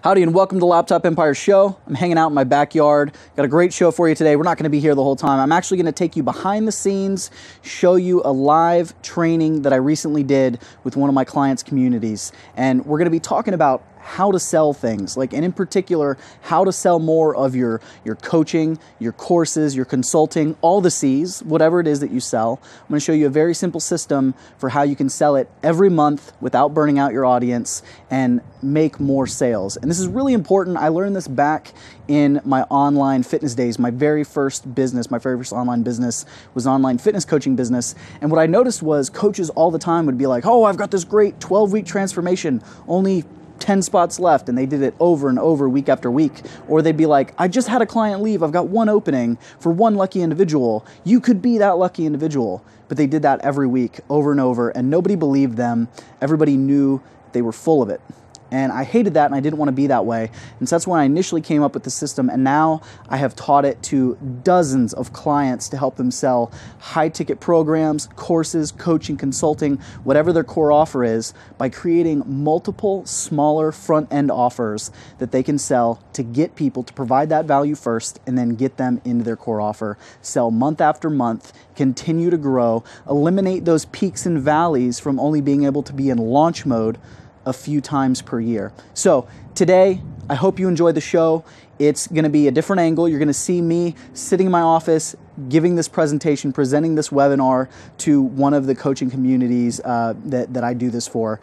Howdy and welcome to the Laptop Empire Show. I'm hanging out in my backyard. Got a great show for you today. We're not going to be here the whole time. I'm actually going to take you behind the scenes, show you a live training that I recently did with one of my clients' communities. And we're going to be talking about how to sell things, and in particular, how to sell more of your coaching, your courses, your consulting, all the C's, whatever it is that you sell. I'm going to show you a very simple system for how you can sell it every month without burning out your audience and make more sales. And this is really important. I learned this back in my online fitness days. My very first business, my very first online business was an online fitness coaching business. And what I noticed was coaches all the time would be like, oh, I've got this great 12-week transformation, only 10 spots left, and they did it over and over week after week. Or they'd be like, I just had a client leave, I've got one opening for one lucky individual. You could be that lucky individual. But they did that every week over and over, and nobody believed them. Everybody knew they were full of it. And I hated that, and I didn't want to be that way. And so that's when I initially came up with the system, and now I have taught it to dozens of clients to help them sell high-ticket programs, courses, coaching, consulting, whatever their core offer is, by creating multiple smaller front-end offers that they can sell to get people to provide that value first and then get them into their core offer. Sell month after month, continue to grow, eliminate those peaks and valleys from only being able to be in launch mode a few times per year. So today, I hope you enjoy the show. It's going to be a different angle. You're going to see me sitting in my office, giving this presentation, presenting this webinar to one of the coaching communities that I do this for.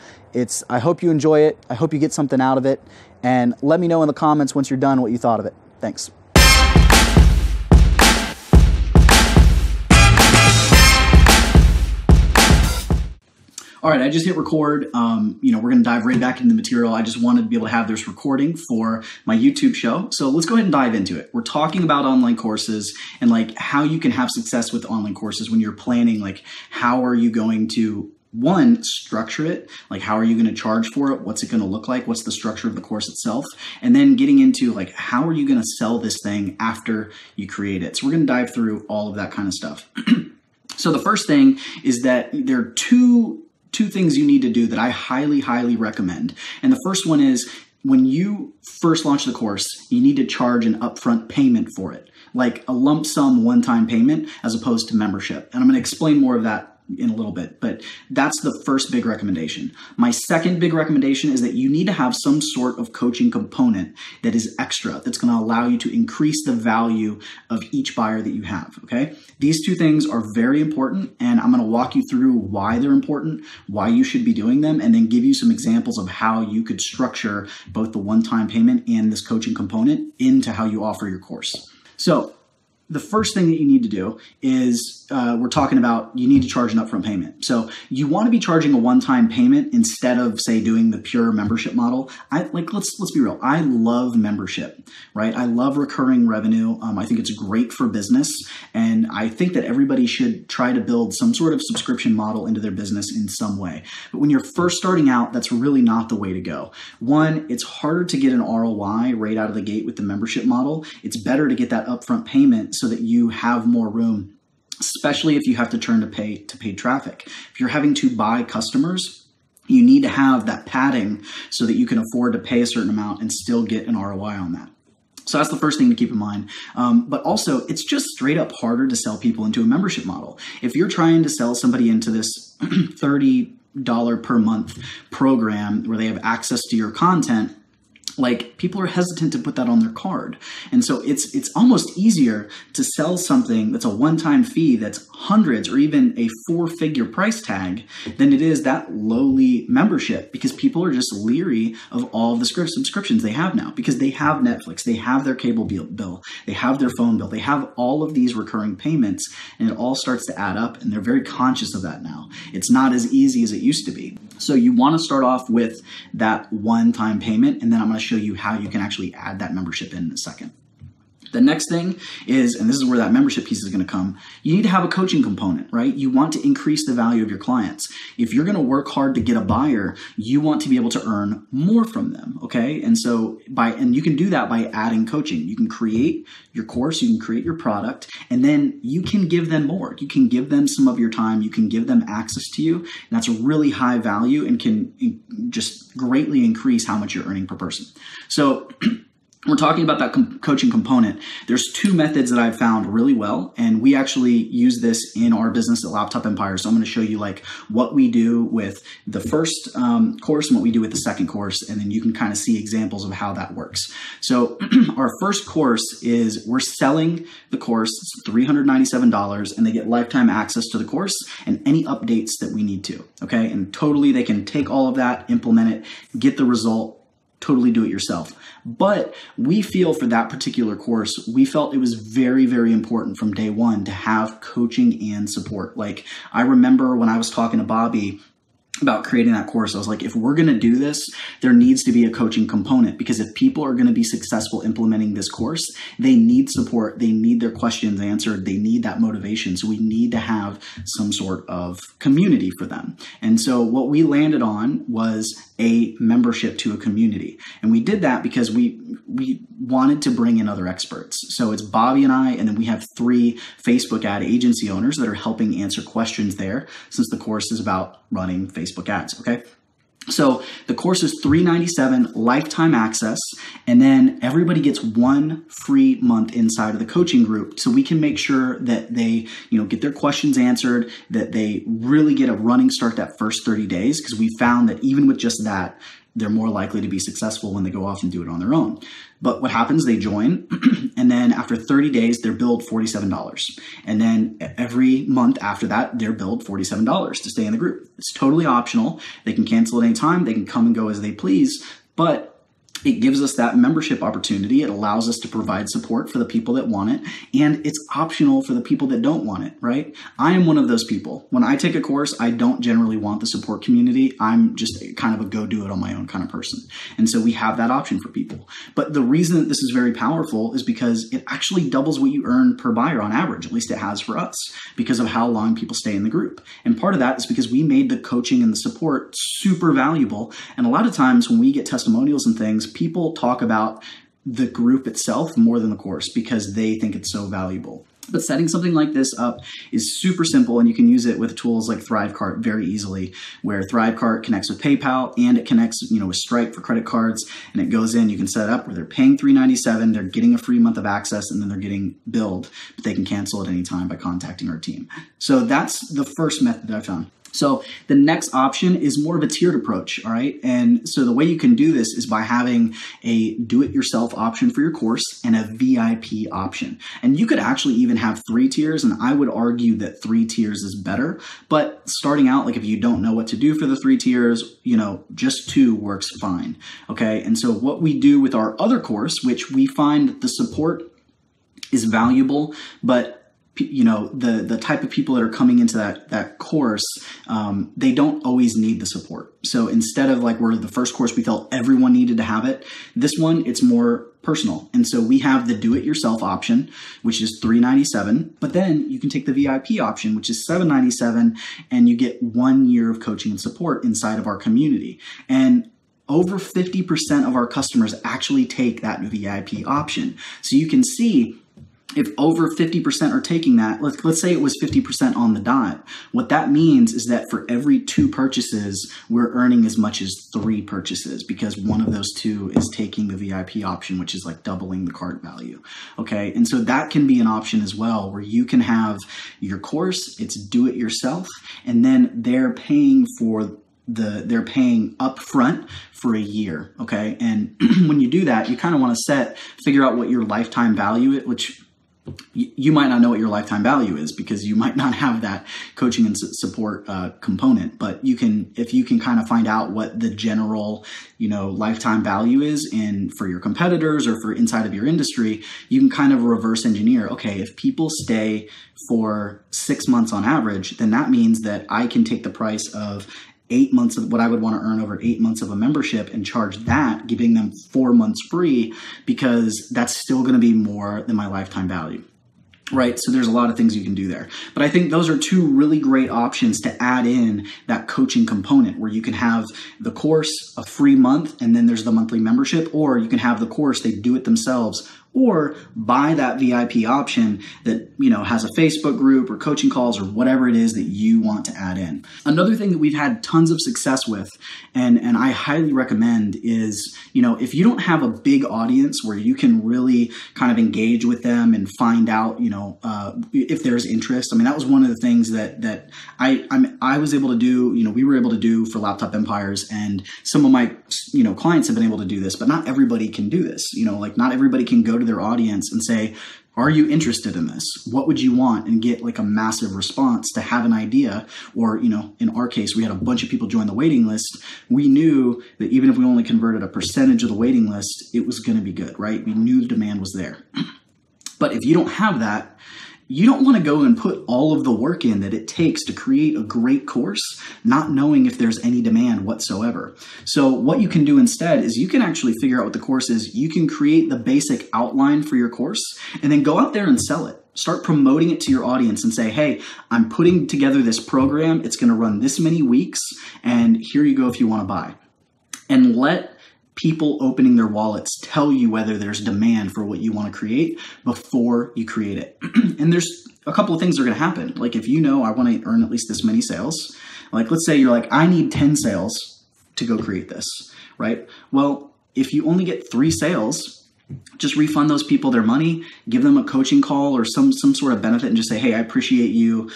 I hope you enjoy it. I hope you get something out of it. And let me know in the comments once you're done what you thought of it. Thanks. All right, I just hit record. We're going to dive right back into the material. I just wanted to be able to have this recording for my YouTube show. So let's go ahead and dive into it. We're talking about online courses and how you can have success with online courses when you're planning, how are you going to, one, structure it? How are you going to charge for it? What's it going to look like? What's the structure of the course itself? And then getting into how are you going to sell this thing after you create it? So we're going to dive through all of that kind of stuff. So the first thing is that there are two things you need to do that I highly, highly recommend. And the first one is when you first launch the course, you need to charge an upfront payment for it, like a lump sum one-time payment as opposed to membership. And I'm going to explain more of that in a little bit, but that's the first big recommendation. My second big recommendation is that you need to have some sort of coaching component that is extra, that's going to allow you to increase the value of each buyer that you have, okay? These two things are very important, and I'm going to walk you through why they're important, why you should be doing them, and then give you some examples of how you could structure both the one-time payment and this coaching component into how you offer your course. So the first thing that you need to do is we're talking about you need to charge an upfront payment. So you want to be charging a one-time payment instead of, say, doing the pure membership model. Let's be real. I love membership, right? I love recurring revenue. I think it's great for business, and I think that everybody should try to build some sort of subscription model into their business in some way. But when you're first starting out, that's really not the way to go. One, it's harder to get an ROI right out of the gate with the membership model. It's better to get that upfront payment so that you have more room, especially if you have to turn to paid traffic. If you're having to buy customers, you need to have that padding so that you can afford to pay a certain amount and still get an ROI on that. So that's the first thing to keep in mind. But also, it's just straight up harder to sell people into a membership model. If you're trying to sell somebody into this $30 per month program where they have access to your content, people are hesitant to put that on their card. And so it's almost easier to sell something that's a one-time fee that's hundreds or even a four-figure price tag than it is that lowly membership, because people are just leery of all of the subscriptions they have now, because they have Netflix, they have their cable bill, they have their phone bill, they have all of these recurring payments, and it all starts to add up, and they're very conscious of that now. It's not as easy as it used to be. So you want to start off with that one-time payment, and then I'm going to show you how you can actually add that membership in a second. The next thing is, and this is where that membership piece is going to come, you need to have a coaching component, right? You want to increase the value of your clients. If you're going to work hard to get a buyer, you want to be able to earn more from them, okay? And so and you can do that by adding coaching. You can create your course, you can create your product, and then you can give them more. You can give them some of your time, you can give them access to you, and that's a really high value and can just greatly increase how much you're earning per person. So we're talking about that coaching component. There's two methods that I've found really well, and we actually use this in our business at Laptop Empire. So I'm going to show you like what we do with the first course and what we do with the second course, and then you can kind of see examples of how that works. So our first course is we're selling the course. It's $397, and they get lifetime access to the course and any updates that we need to, okay? And totally they can take all of that, implement it, get the result, totally do it yourself. But we feel for that particular course, we felt it was very, very important from day one to have coaching and support. Like I remember when I was talking to Bobby about creating that course, I was like, if we're going to do this, there needs to be a coaching component, because if people are going to be successful implementing this course, they need support, they need their questions answered, they need that motivation. So we need to have some sort of community for them. And so what we landed on was a membership to a community. And we did that because we wanted to bring in other experts. So it's Bobby and I, and then we have 3 Facebook ad agency owners that are helping answer questions there, since the course is about running Facebook ads, okay? So the course is $397, lifetime access, and then everybody gets 1 free month inside of the coaching group, so we can make sure that they, get their questions answered, that they really get a running start that first 30 days, because we found that even with just that, they're more likely to be successful when they go off and do it on their own. But what happens, they join, and then after 30 days, they're billed $47. And then every month after that, they're billed $47 to stay in the group. It's totally optional. They can cancel at any time. They can come and go as they please, but it gives us that membership opportunity. It allows us to provide support for the people that want it, and it's optional for the people that don't want it, right? I am one of those people. When I take a course, I don't generally want the support community. I'm just kind of a go do it on my own kind of person. And so we have that option for people. But the reason that this is very powerful is because it actually doubles what you earn per buyer on average, at least it has for us, because of how long people stay in the group. And part of that is because we made the coaching and the support super valuable. And a lot of times when we get testimonials and things, people talk about the group itself more than the course because they think it's so valuable. But setting something like this up is super simple, and you can use it with tools like ThriveCart very easily, where ThriveCart connects with PayPal and it connects, with Stripe for credit cards, and it goes in, you can set it up where they're paying $397, they're getting a free month of access, and then they're getting billed, but they can cancel at any time by contacting our team. So that's the first method that I found. So the next option is more of a tiered approach, all right? And so the way you can do this is by having a do-it-yourself option for your course and a VIP option. And you could actually even have 3 tiers, and I would argue that 3 tiers is better. But starting out, like if you don't know what to do for the 3 tiers, just 2 works fine, okay? And so what we do with our other course, which we find that the support is valuable, but the type of people that are coming into that course, they don't always need the support. So instead of like where the first course we felt everyone needed to have it, this one, it's more personal. And so we have the do-it-yourself option, which is $397, but then you can take the VIP option, which is $797, and you get 1 year of coaching and support inside of our community. And over 50% of our customers actually take that VIP option. So you can see, if over 50% are taking that, let's say it was 50% on the dot, what that means is that for every 2 purchases, we're earning as much as 3 purchases, because one of those 2 is taking the VIP option, which is like doubling the cart value. Okay. And so that can be an option as well, where you can have your course, it's do it yourself, and then they're paying upfront for a year. Okay. And when you do that, you kind of want to figure out what your lifetime value is, which you might not know what your lifetime value is because you might not have that coaching and support component, but if you can kind of find out what the general, lifetime value is for your competitors or for inside of your industry, you can kind of reverse engineer. Okay, if people stay for 6 months on average, then that means that I can take the price of 8 months of what I would want to earn over 8 months of a membership and charge that, giving them 4 months free, because that's still going to be more than my lifetime value. Right. So there's a lot of things you can do there. But I think those are two really great options to add in that coaching component, where you can have the course a free month and then there's the monthly membership, or you can have the course, they do it themselves, or buy that VIP option that, has a Facebook group or coaching calls or whatever it is that you want to add in. Another thing that we've had tons of success with, and I highly recommend, is, if you don't have a big audience where you can really kind of engage with them and find out, if there's interest. I mean, that was one of the things that I was able to do, we were able to do for Laptop Empires, and some of my, clients have been able to do this, but not everybody can do this. Not everybody can go to their audience and say, are you interested in this? What would you want? And get like a massive response to have an idea. Or, in our case, we had a bunch of people join the waiting list. We knew that even if we only converted a percentage of the waiting list, it was going to be good, right? We knew the demand was there. But if you don't have that, you don't want to go and put all of the work in that it takes to create a great course, not knowing if there's any demand whatsoever. So what you can do instead is you can actually figure out what the course is. You can create the basic outline for your course and then go out there and sell it. Start promoting it to your audience and say, hey, I'm putting together this program. It's going to run this many weeks, and here you go if you want to buy. And let people opening their wallets tell you whether there's demand for what you want to create before you create it. And there's a couple of things that are going to happen. Like, if I want to earn at least this many sales, like let's say you're like, I need 10 sales to go create this, right? Well, if you only get 3 sales, just refund those people their money, give them a coaching call or some sort of benefit, and just say, hey, I appreciate you,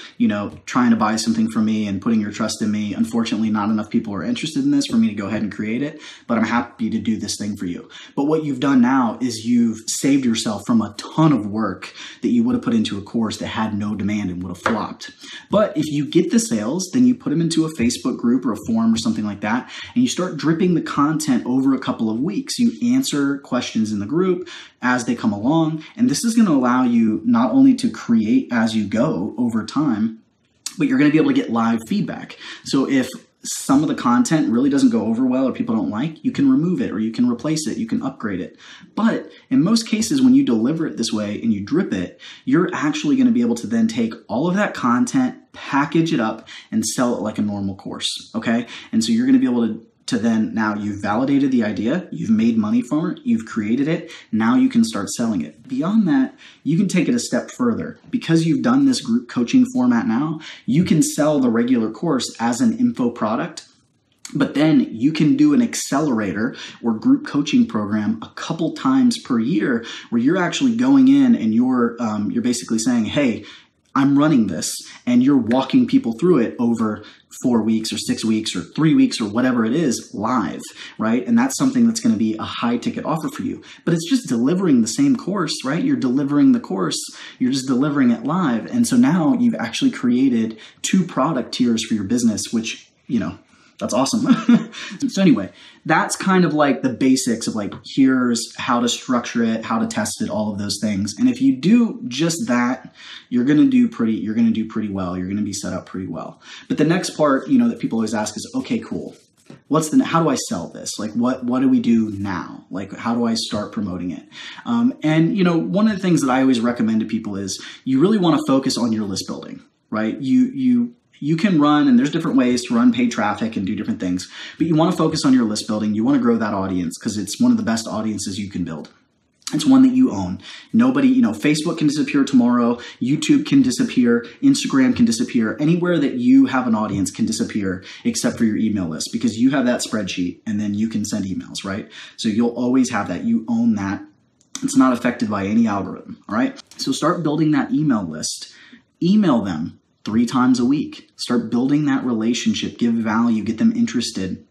trying to buy something from me and putting your trust in me. Unfortunately, not enough people are interested in this for me to go ahead and create it, but I'm happy to do this thing for you. But what you've done now is you've saved yourself from a ton of work that you would have put into a course that had no demand and would have flopped. But if you get the sales, then you put them into a Facebook group or a forum or something like that, and you start dripping the content over a couple of weeks. You answer questions in the group as they come along. And this is going to allow you not only to create as you go over time, but you're going to be able to get live feedback. So if some of the content really doesn't go over well or people don't like, you can remove it or you can replace it, you can upgrade it. But in most cases, when you deliver it this way and you drip it, you're actually going to be able to then take all of that content, package it up, and sell it like a normal course. Okay. And so you're going to be able to then, now you've validated the idea, you've made money from it, you've created it, now you can start selling it. Beyond that, you can take it a step further. Because you've done this group coaching format now, you can sell the regular course as an info product, but then you can do an accelerator or group coaching program a couple times per year, where you're actually going in and you're basically saying, hey, I'm running this, and you're walking people through it over 4 weeks or 6 weeks or 3 weeks or whatever it is live, right? And that's something that's going to be a high ticket offer for you. But it's just delivering the same course, right? You're delivering the course, you're just delivering it live. And so now you've actually created 2 product tiers for your business, which, that's awesome. So anyway, that's kind of like the basics of like, here's how to structure it, how to test it, all of those things. And if you do just that, you're going to do pretty well. You're going to be set up pretty well. But the next part, that people always ask is, okay, cool. How do I sell this? Like, what do we do now? Like, how do I start promoting it? And one of the things that I always recommend to people is you really want to focus on your list building, right? You can run, and there's different ways to run paid traffic and do different things, but you want to focus on your list building. You want to grow that audience because it's one of the best audiences you can build. It's one that you own. Nobody, Facebook can disappear tomorrow. YouTube can disappear. Instagram can disappear. Anywhere that you have an audience can disappear except for your email list, because you have that spreadsheet and then you can send emails, right? So you'll always have that. You own that. It's not affected by any algorithm, all right? So start building that email list. Email them 3 times a week. Start building that relationship, give value, get them interested,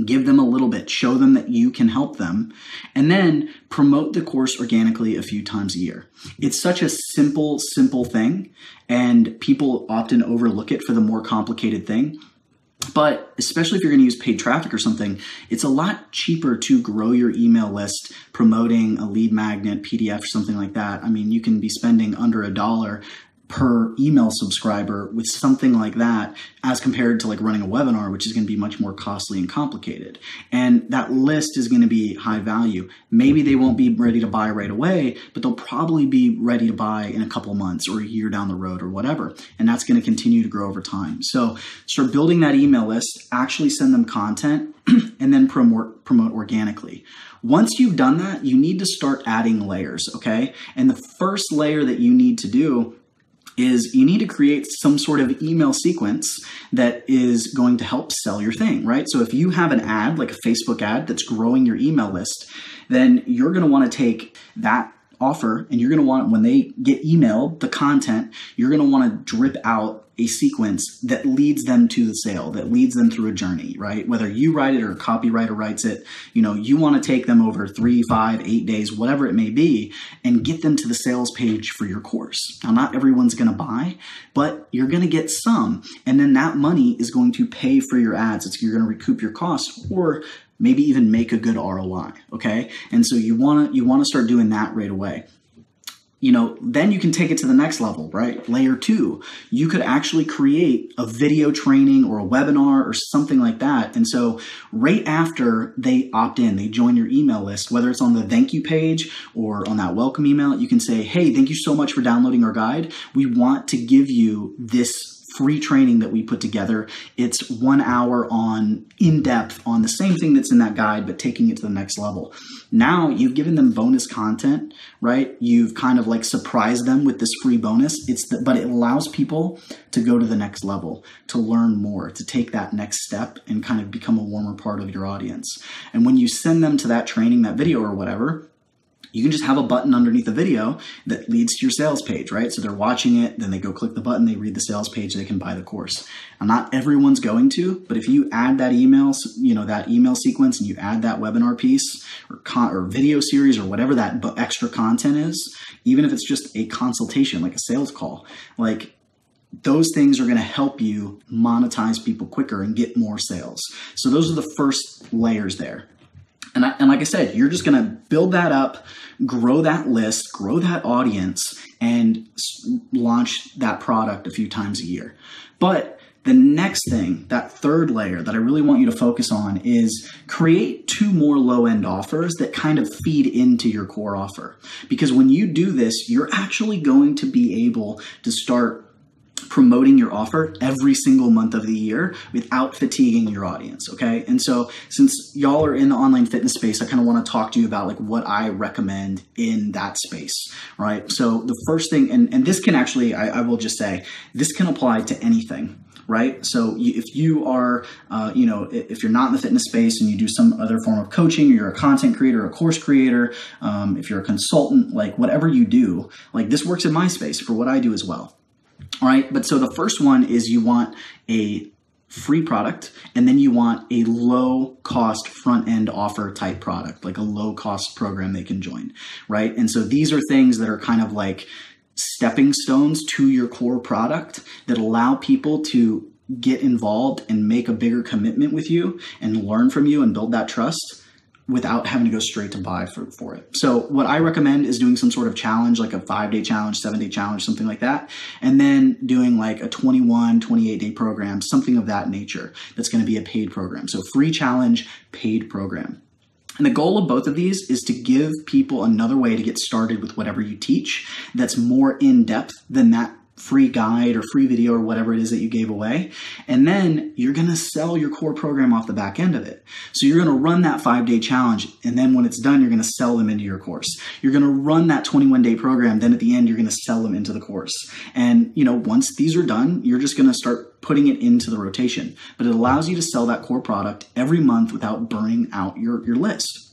give them a little bit, show them that you can help them, and then promote the course organically a few times a year. It's such a simple thing, and people often overlook it for the more complicated thing. But especially if you're going to use paid traffic or something, it's a lot cheaper to grow your email list promoting a lead magnet, PDF, or something like that. I mean, you can be spending under $1 per email subscriber with something like that as compared to like running a webinar, which is going to be much more costly and complicated. And that list is going to be high value. Maybe they won't be ready to buy right away, but they'll probably be ready to buy in a couple of months or a year down the road or whatever. And that's going to continue to grow over time. So start building that email list, actually send them content, and then promote organically. Once you've done that, you need to start adding layers, okay? And the first layer that you need to do is you need to create some sort of email sequence that is going to help sell your thing, right? So if you have an ad, like a Facebook ad that's growing your email list, then you're going to want to take that offer and you're going to want, when they get emailed the content, you're going to want to drip out a sequence that leads them to the sale, that leads them through a journey, right? Whether you write it or a copywriter writes it, you want to take them over 3, 5, 8 days, whatever it may be, and get them to the sales page for your course. Now, not everyone's going to buy, but you're going to get some. And then that money is going to pay for your ads. You're going to recoup your costs or maybe even make a good ROI, okay? And so you want to start doing that right away. Then you can take it to the next level, right? Layer 2, you could actually create a video training or a webinar or something like that. And so right after they opt in, they join your email list, whether it's on the thank you page or on that welcome email, you can say, hey, thank you so much for downloading our guide. We want to give you this free training that we put together. It's 1 hour on in-depth on the same thing that's in that guide, but taking it to the next level. Now you've given them bonus content, right? You've kind of like surprised them with this free bonus. But it allows people to go to the next level, to learn more, to take that next step and kind of become a warmer part of your audience. And when you send them to that training, that video or whatever, you can just have a button underneath the video that leads to your sales page, right? So they're watching it, then they go click the button, they read the sales page, they can buy the course. Now, not everyone's going to, but if you add that email, that email sequence, and you add that webinar piece or video series or whatever that extra content is, even if it's just a consultation, like a sales call, like those things are going to help you monetize people quicker and get more sales. So those are the first layers there. And like I said, you're just going to build that up, grow that list, grow that audience, and launch that product a few times a year. But the next thing, that third layer that I really want you to focus on, is create 2 more low-end offers that kind of feed into your core offer. Because when you do this, you're actually going to be able to start promoting your offer every single month of the year without fatiguing your audience, okay? And so since y'all are in the online fitness space, I kind of want to talk to you about like what I recommend in that space, right? So the first thing, and this can actually, I will just say, this can apply to anything, right? So if you are, if you're not in the fitness space and you do some other form of coaching, or you're a content creator, a course creator, if you're a consultant, like whatever you do, like this works in my space for what I do as well. All right, but so the first one is you want a free product, and then you want a low cost front end offer type product, like a low cost program they can join, right? And so these are things that are kind of like stepping stones to your core product that allow people to get involved and make a bigger commitment with you and learn from you and build that trust without having to go straight to buy for it. So what I recommend is doing some sort of challenge, like a 5-day challenge, 7-day challenge, something like that. And then doing like a 21, 28-day program, something of that nature. That's going to be a paid program. So free challenge, paid program. And the goal of both of these is to give people another way to get started with whatever you teach that's more in depth than that free guide or free video or whatever it is that you gave away. And then you're going to sell your core program off the back end of it. So you're going to run that 5-day challenge. And then when it's done, you're going to sell them into your course. You're going to run that 21-day program. Then at the end, you're going to sell them into the course. And, once these are done, you're just going to start putting it into the rotation. But it allows you to sell that core product every month without burning out your list.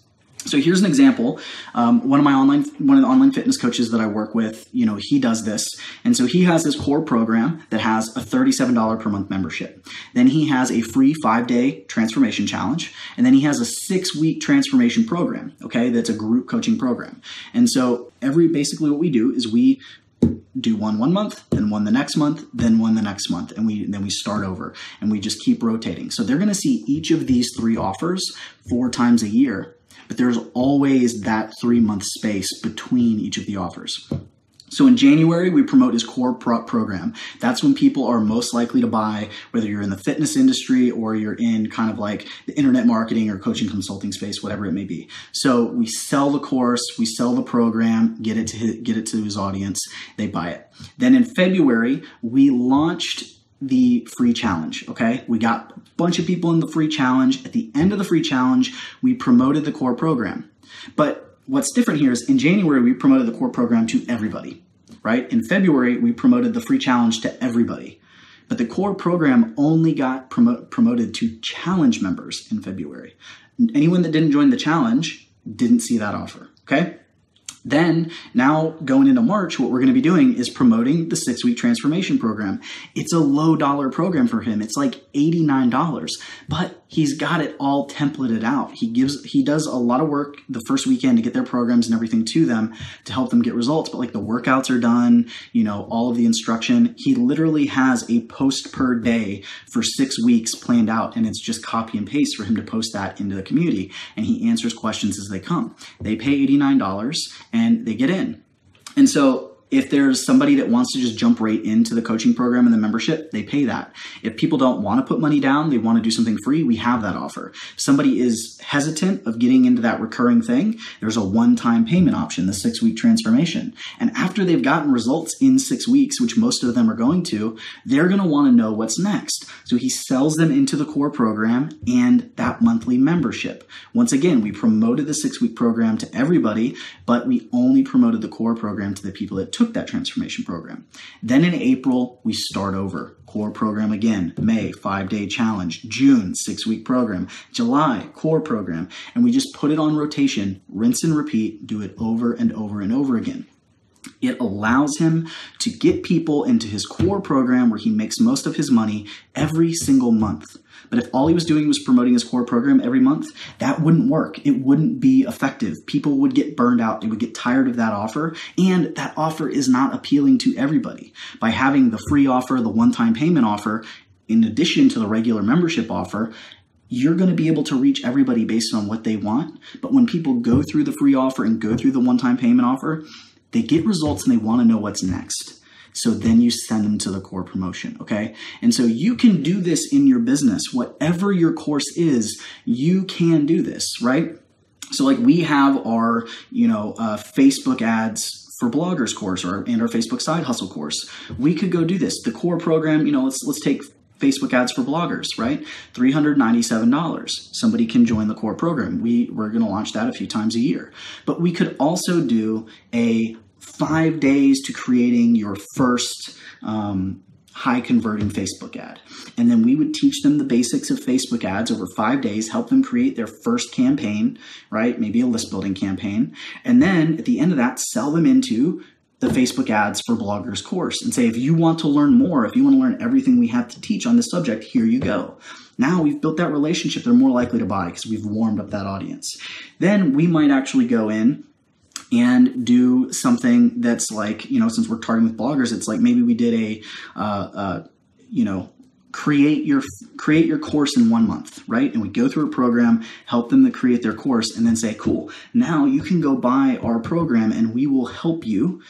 So here's an example. One of the online fitness coaches that I work with, he does this. And so he has this core program that has a $37 per month membership. Then he has a free 5-day transformation challenge. And then he has a 6-week transformation program. Okay. That's a group coaching program. And so basically what we do is we do one month, then one the next month, then one the next month. And then we start over and we just keep rotating. So they're going to see each of these 3 offers 4 times a year. But there's always that 3-month space between each of the offers. So in January, we promote his core program. That's when people are most likely to buy, whether you're in the fitness industry or you're in kind of like the internet marketing or coaching consulting space, whatever it may be. So we sell the course, we sell the program, get it to his audience, they buy it. Then in February, we launched the free challenge, okay? We got a bunch of people in the free challenge. At the end of the free challenge, we promoted the core program. But what's different here is in January, we promoted the core program to everybody, right? In February, we promoted the free challenge to everybody. But the core program only got promoted to challenge members in February. Anyone that didn't join the challenge didn't see that offer, okay? Then now going into March, what we're going to be doing is promoting the 6-week transformation program. It's a low dollar program for him. It's like $89, but he's got it all templated out. He does a lot of work the first weekend to get their programs and everything to them to help them get results. But like the workouts are done, you know, all of the instruction. He literally has a post per day for 6 weeks planned out, and it's just copy and paste for him to post that into the community. And he answers questions as they come. They pay $89 and they get in. And so if there's somebody that wants to just jump right into the coaching program and the membership, they pay that. If people don't want to put money down, they want to do something free, we have that offer. If somebody is hesitant of getting into that recurring thing, there's a one-time payment option, the 6-week transformation. And after they've gotten results in 6 weeks, which most of them are going to, they're going to want to know what's next. So he sells them into the core program and that monthly membership. Once again, we promoted the 6-week program to everybody, but we only promoted the core program to the people that took that transformation program. Then in April, we start over. Core program again. May, 5-day challenge. June, 6-week program. July, core program. And we just put it on rotation, rinse and repeat, do it over and over and over again. It allows him to get people into his core program where he makes most of his money every single month. But if all he was doing was promoting his core program every month, that wouldn't work. It wouldn't be effective. People would get burned out. They would get tired of that offer. And that offer is not appealing to everybody. By having the free offer, the one-time payment offer, in addition to the regular membership offer, you're going to be able to reach everybody based on what they want. But when people go through the free offer and go through the one-time payment offer, they get results and they want to know what's next. So then you send them to the core promotion, okay? And so you can do this in your business. Whatever your course is, you can do this, right? So like we have our, Facebook ads for bloggers course and our Facebook side hustle course. We could go do this. The core program, let's take Facebook ads for bloggers, right? $397. Somebody can join the core program. We're going to launch that a few times a year. But we could also do a 5 days to creating your first high converting Facebook ad. And then we would teach them the basics of Facebook ads over 5 days, help them create their first campaign, right? Maybe a list building campaign. And then at the end of that, sell them into the Facebook ads for bloggers course and say, if you want to learn more, if you want to learn everything we have to teach on this subject, here you go. Now we've built that relationship. They're more likely to buy because we've warmed up that audience. Then we might actually go in and do something that's like, since we're targeting with bloggers, it's like maybe we did create your course in 1 month, right? And we go through a program, help them to create their course, and then say, cool, now you can go buy our program and we will help you,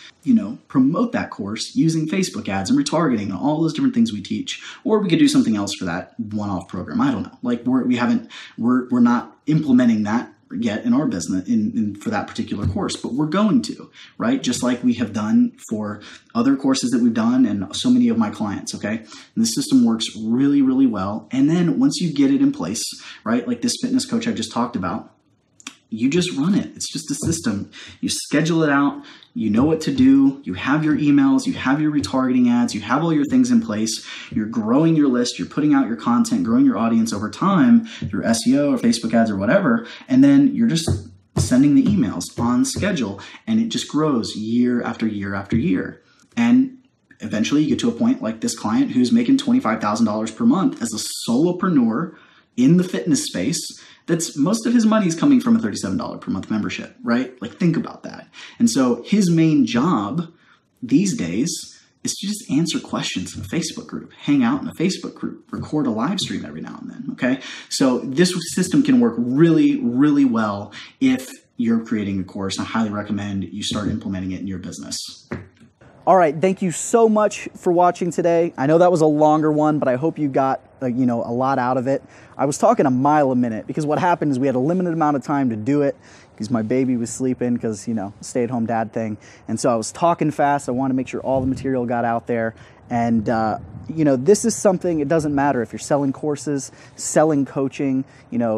promote that course using Facebook ads and retargeting and all those different things we teach. Or we could do something else for that one-off program. I don't know. Like we're not implementing that yet in our business for that particular course, but we're going to, right? Just like we have done for other courses that we've done and so many of my clients, okay? And the system works really, really well. And then once you get it in place, right? Like this fitness coach I just talked about, you just run it. It's just a system. You schedule it out. You know what to do. You have your emails. You have your retargeting ads. You have all your things in place. You're growing your list. You're putting out your content, growing your audience over time through SEO or Facebook ads or whatever. And then you're just sending the emails on schedule. And it just grows year after year after year. And eventually you get to a point like this client who's making $25,000 per month as a solopreneur in the fitness space. That's most of his money is coming from a $37 per month membership, right? Like think about that. And so his main job these days is to just answer questions in a Facebook group, hang out in a Facebook group, record a live stream every now and then, okay? So this system can work really, really well if you're creating a course. I highly recommend you start implementing it in your business. All right, thank you so much for watching today. I know that was a longer one, but I hope you got a lot out of it. I was talking a mile a minute because what happened is we had a limited amount of time to do it because my baby was sleeping because, stay-at-home dad thing. And so I was talking fast. I wanted to make sure all the material got out there. And, this is something, it doesn't matter if you're selling courses, selling coaching,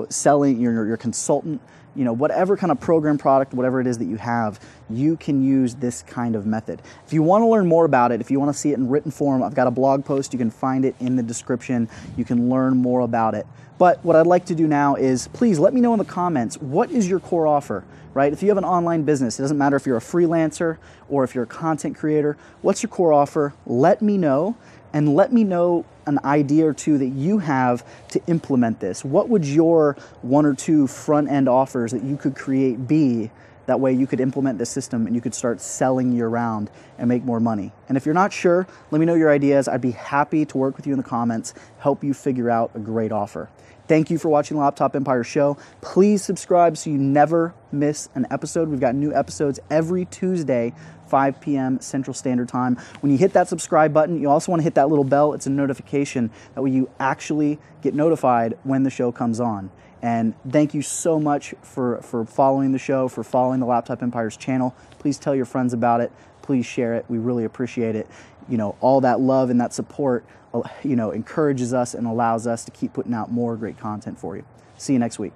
selling your consultant, whatever kind of program, product, whatever it is that you have, you can use this kind of method. If you want to learn more about it, if you want to see it in written form, I've got a blog post. You can find it in the description. You can learn more about it. But what I'd like to do now is please let me know in the comments, what is your core offer, right? If you have an online business, it doesn't matter if you're a freelancer or if you're a content creator, what's your core offer? Let me know, and let me know an idea or two that you have to implement this. What would your 1 or 2 front-end offers that you could create be? That way you could implement this system and you could start selling year-round and make more money. And if you're not sure, let me know your ideas. I'd be happy to work with you in the comments, help you figure out a great offer. Thank you for watching the Laptop Empire Show. Please subscribe so you never miss an episode. We've got new episodes every Tuesday, 5 p.m. Central Standard Time. When you hit that subscribe button, you also want to hit that little bell. It's a notification. That way you actually get notified when the show comes on. And thank you so much for following the show, for following the Laptop Empire's channel. Please tell your friends about it. Please share it. We really appreciate it. All that love and that support, encourages us and allows us to keep putting out more great content for you. See you next week.